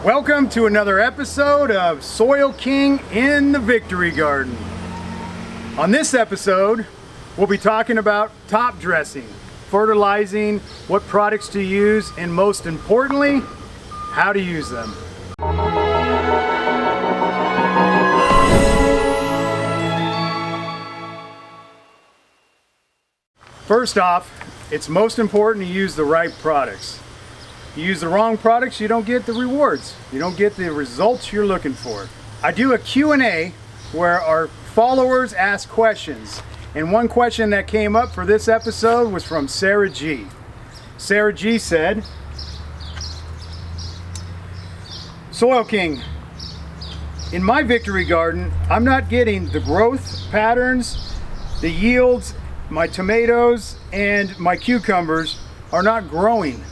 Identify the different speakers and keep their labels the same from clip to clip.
Speaker 1: Welcome to another episode of Soil King in the Victory Garden. On this episode, we'll be talking about top dressing, fertilizing, what products to use, and most importantly, how to use them. First off, it's most important to use the right products. You use the wrong products, you don't get the rewards. You don't get the results you're looking for. I do a Q&A where our followers ask questions. And one question that came up for this episode was from Sarah G. Sarah G said, Soil King, in my Victory Garden, I'm not getting the growth patterns, the yields, my tomatoes and my cucumbers are not growing.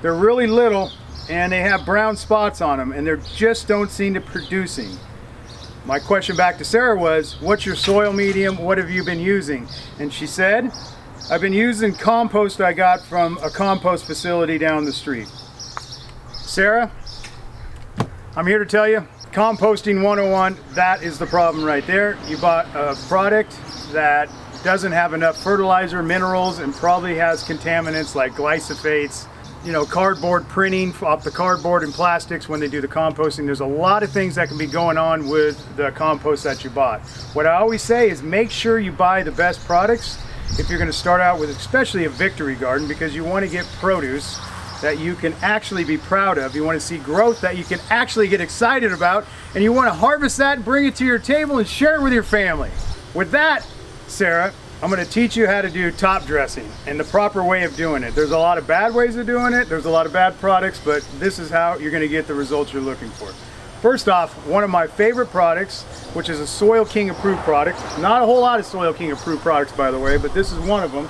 Speaker 1: They're really little and they have brown spots on them and they just don't seem to producing. My question back to Sarah was, what's your soil medium? What have you been using? And she said, I've been using compost I got from a compost facility down the street. Sarah, I'm here to tell you, composting 101, that is the problem right there. You bought a product that doesn't have enough fertilizer, minerals, and probably has contaminants like glyphosates, cardboard printing off the cardboard and plastics when they do the composting. There's a lot of things that can be going on with the compost that you bought. What I always say is make sure you buy the best products if you're going to start out with especially a Victory Garden, because you want to get produce that you can actually be proud of. You want to see growth that you can actually get excited about, and you want to harvest that and bring it to your table and share it with your family. With that, Sarah, I'm going to teach you how to do top dressing and the proper way of doing it. There's a lot of bad ways of doing it. There's a lot of bad products, but this is how you're going to get the results you're looking for. First off, one of my favorite products, which is a Soil King approved product. Not a whole lot of Soil King approved products, by the way, but this is one of them.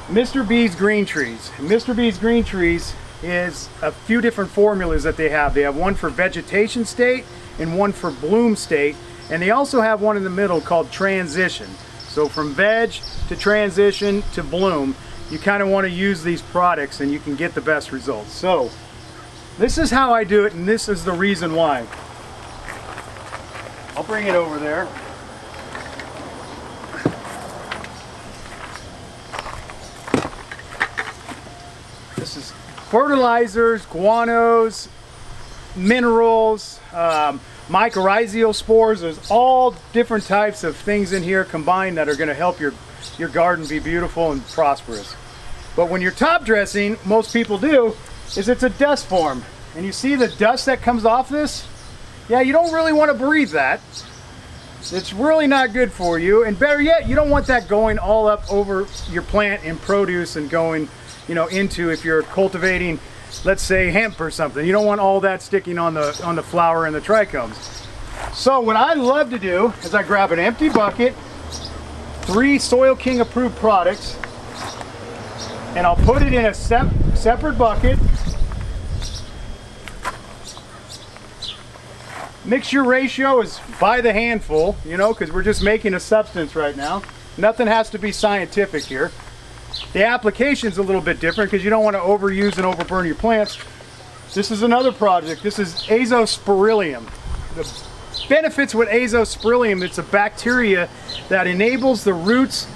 Speaker 1: Mr. B's Green Trees. Mr. B's Green Trees is a few different formulas that they have. They have one for vegetation state and one for bloom state, and they also have one in the middle called transition. So from veg to transition to bloom, you kind of want to use these products and you can get the best results. So this is how I do it, and this is the reason why. I'll bring it over there. This is fertilizers, guanos, minerals, mycorrhizal spores. There's all different types of things in here combined that are going to help your garden be beautiful and prosperous. But when you're top dressing, most people do, is it's a dust form. And you see the dust that comes off this? Yeah, you don't really want to breathe that. It's really not good for you. And better yet, you don't want that going all up over your plant and produce and going, into, if you're cultivating, let's say hemp or something. You don't want all that sticking on the flower and the trichomes. So what I love to do is I grab an empty bucket, 3 Soil King approved products, and I'll put it in a separate bucket. Mixture ratio is by the handful, because we're just making a substance right now. Nothing has to be scientific here. The application's a little bit different because you don't want to overuse and overburn your plants. This is another project. This is azospirillum. The benefits with azospirillum, it's a bacteria that enables the roots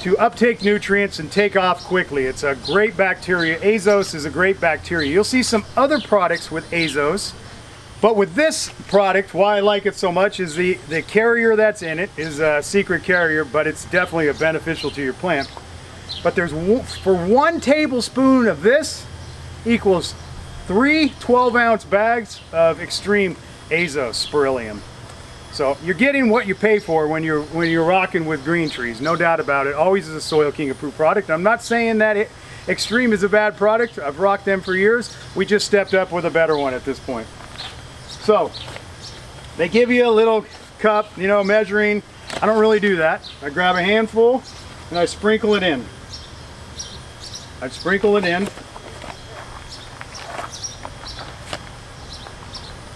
Speaker 1: to uptake nutrients and take off quickly. It's a great bacteria. Azos is a great bacteria. You'll see some other products with azos, but with this product, why I like it so much is the carrier that's in it is a secret carrier, but it's definitely beneficial to your plant. But there's for 1 tablespoon of this equals 3 12-ounce bags of extreme azospirillum. So you're getting what you pay for when you're rocking with Green Trees, no doubt about it. Always is a Soil King approved product. I'm not saying that Extreme is a bad product. I've rocked them for years. We just stepped up with a better one at this point. So they give you a little cup, measuring. I don't really do that. I grab a handful and I sprinkle it in.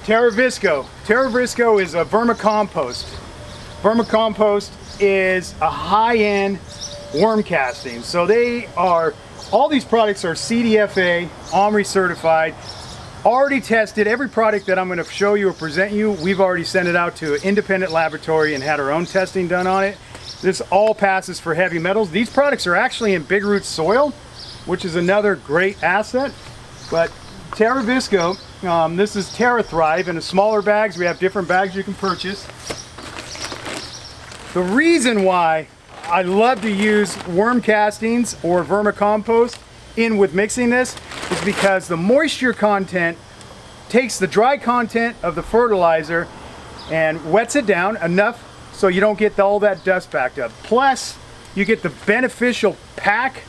Speaker 1: Terravisco. Terravisco is a vermicompost. Vermicompost is a high-end worm casting. So all these products are CDFA, OMRI certified. already tested every product that I'm going to show you or present you. We've already sent it out to an independent laboratory and had our own testing done on it. This all passes for heavy metals. These products are actually in big root soil, which is another great asset. But Terra Visco, this is Terra Thrive in the smaller bags. We have different bags you can purchase. The reason why I love to use worm castings or vermicompost in with mixing this is because the moisture content takes the dry content of the fertilizer and wets it down enough so you don't get all that dust backed up. Plus, you get the beneficial pack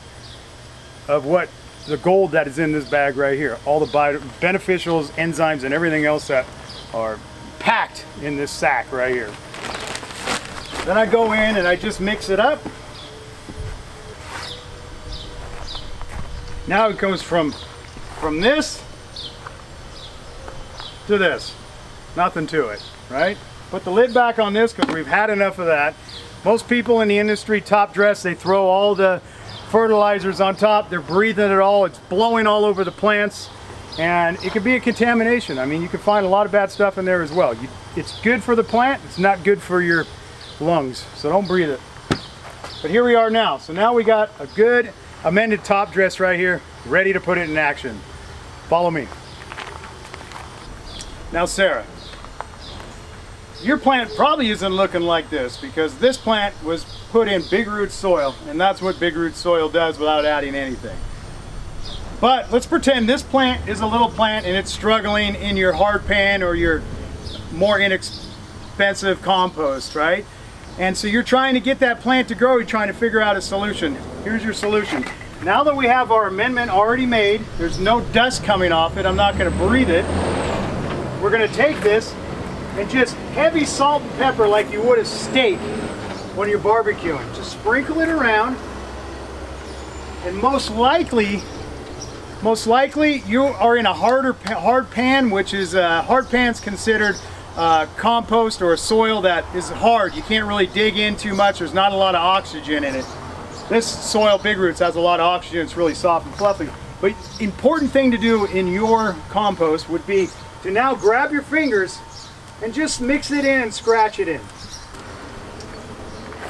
Speaker 1: of what the gold that is in this bag right here. All the beneficials, enzymes, and everything else that are packed in this sack right here. Then I go in and I just mix it up. Now it goes from this to this. Nothing to it, right? Put the lid back on this because we've had enough of that. Most people in the industry top dress, they throw all the fertilizers on top, they're breathing it all, it's blowing all over the plants, and it could be a contamination. I mean, you can find a lot of bad stuff in there as well. It's good for the plant, it's not good for your lungs, so don't breathe it. But here we are now. So now we got a good amended top dress right here, ready to put it in action. Follow me. Now Sarah, your plant probably isn't looking like this because this plant was put in big root soil, and that's what big root soil does without adding anything. But let's pretend this plant is a little plant and it's struggling in your hard pan or your more inexpensive compost, right? And so you're trying to get that plant to grow, you're trying to figure out a solution. Here's your solution. Now that we have our amendment already made, there's no dust coming off it, I'm not going to breathe it. We're going to take this and just heavy salt and pepper like you would a steak when you're barbecuing. Just sprinkle it around, and most likely you are in a hard pan, which is hard pan's considered compost or a soil that is hard. You can't really dig in too much. There's not a lot of oxygen in it. This soil, Big Roots, has a lot of oxygen. It's really soft and fluffy. But important thing to do in your compost would be to now grab your fingers and just mix it in and scratch it in.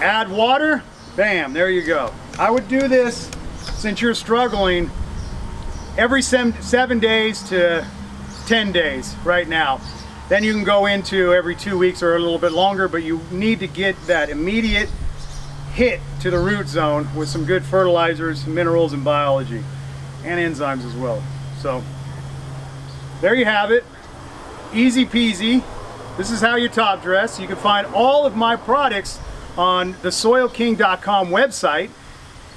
Speaker 1: Add water, bam, there you go. I would do this, since you're struggling, every 7 days to 10 days right now. Then you can go into every 2 weeks or a little bit longer, but you need to get that immediate hit to the root zone with some good fertilizers, minerals, and biology, and enzymes as well. So there you have it. Easy peasy. This is how you top dress. You can find all of my products on the soilking.com website.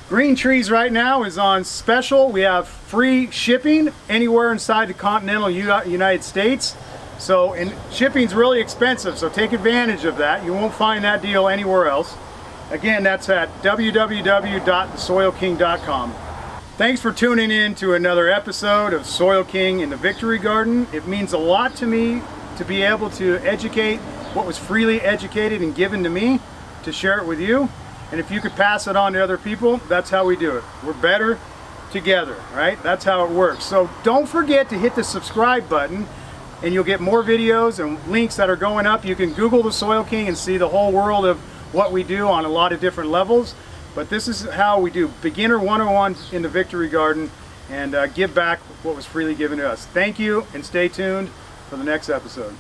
Speaker 1: Green Trees right now is on special. We have free shipping anywhere inside the continental United States. So, and shipping's really expensive, so take advantage of that. You won't find that deal anywhere else. Again, that's at www.thesoilking.com. Thanks for tuning in to another episode of Soil King in the Victory Garden. It means a lot to me to be able to educate what was freely educated and given to me, to share it with you. And if you could pass it on to other people, that's how we do it. We're better together, right? That's how it works. So don't forget to hit the subscribe button, and you'll get more videos and links that are going up. You can Google the Soil King and see the whole world of what we do on a lot of different levels. But this is how we do beginner 101 in the Victory Garden, and give back what was freely given to us. Thank you, and stay tuned for the next episode.